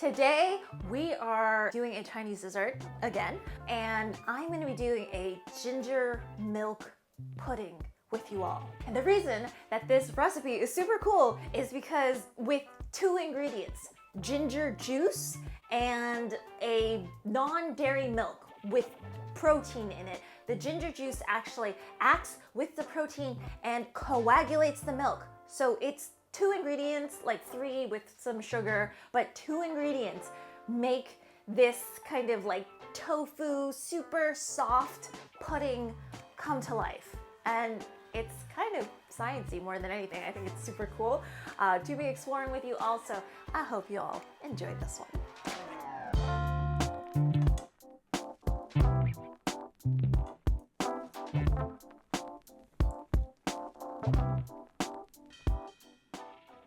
Today we are doing a Chinese dessert again, and I'm going to be doing a ginger milk pudding with you all. And the reason that this recipe is super cool is because with two ingredients, ginger juice and a non-dairy milk with protein in it, the ginger juice actually acts with the protein and coagulates the milk. So it's two ingredients, like three with some sugar, but two ingredients make this kind of like tofu, super soft pudding come to life. And it's kind of sciencey more than anything. I think it's super cool to be exploring with you also. I hope you all enjoyed this one.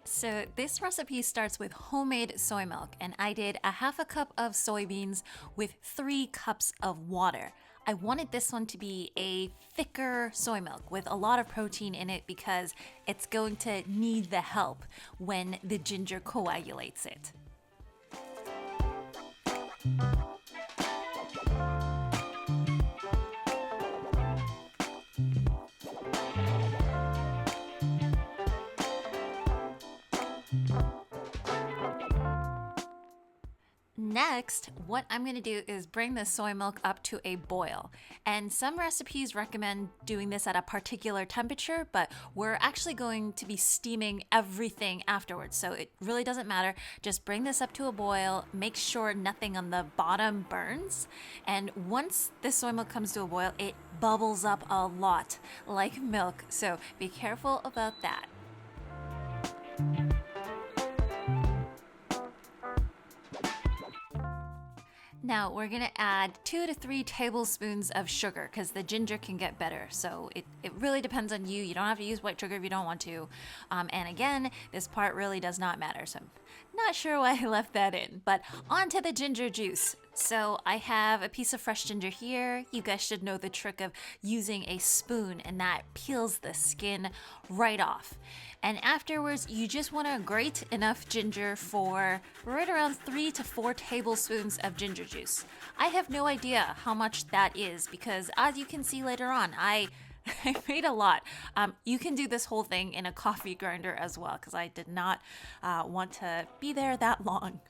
So this recipe starts with homemade soy milk, and I did a half a cup of soybeans with 3 cups of water. I wanted this one to be a thicker soy milk with a lot of protein in it because it's going to need the help when the ginger coagulates it. Next, what I'm going to do is bring the soy milk up to a boil. And some recipes recommend doing this at a particular temperature, but we're actually going to be steaming everything afterwards. So it really doesn't matter. Just bring this up to a boil, make sure nothing on the bottom burns. And once the soy milk comes to a boil, it bubbles up a lot like milk. So be careful about that. Now we're gonna add 2 to 3 tablespoons of sugar because the ginger can get better. So it really depends on you. You don't have to use white sugar if you don't want to. And again, this part really does not matter. So I'm not sure why I left that in, but on to the ginger juice. So I have a piece of fresh ginger here. You guys should know the trick of using a spoon, and that peels the skin right off. And afterwards, you just want to grate enough ginger for right around 3 to 4 tablespoons of ginger juice. I have no idea how much that is because as you can see later on, I made a lot. You can do this whole thing in a coffee grinder as well because I did not want to be there that long.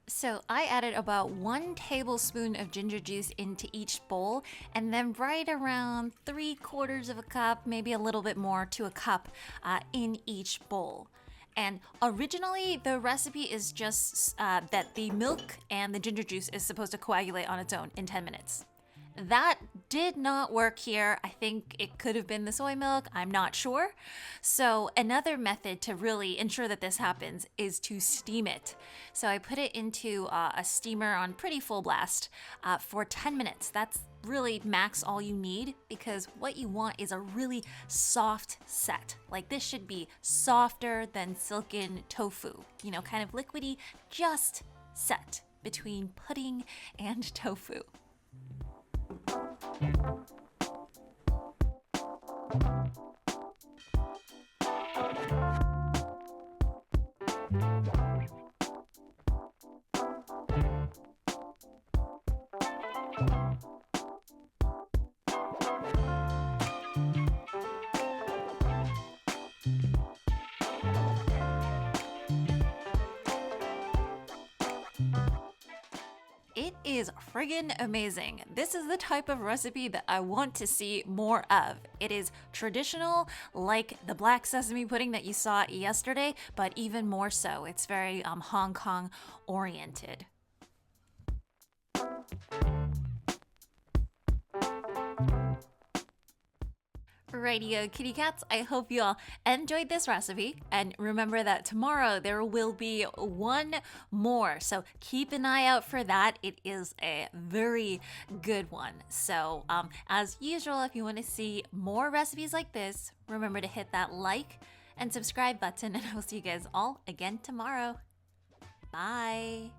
So I added about 1 tablespoon of ginger juice into each bowl, and then right around 3/4 of a cup, maybe a little bit more to a cup in each bowl. And originally the recipe is just that the milk and the ginger juice is supposed to coagulate on its own in 10 minutes. That did not work here. I think it could have been the soy milk. I'm not sure. So another method to really ensure that this happens is to steam it. So I put it into a steamer on pretty full blast for 10 minutes. That's really max all you need because what you want is a really soft set. Like this should be softer than silken tofu. You know, kind of liquidy, just set between pudding and tofu. It is friggin' amazing. This is the type of recipe that I want to see more of. It is traditional, like the black sesame pudding that you saw yesterday, but even more so. It's very Hong Kong oriented. Radio kitty cats, I hope you all enjoyed this recipe, and remember that tomorrow there will be one more, so keep an eye out for that. It is a very good one. So as usual, if you want to see more recipes like this, remember to hit that like and subscribe button, and I will see you guys all again tomorrow. Bye.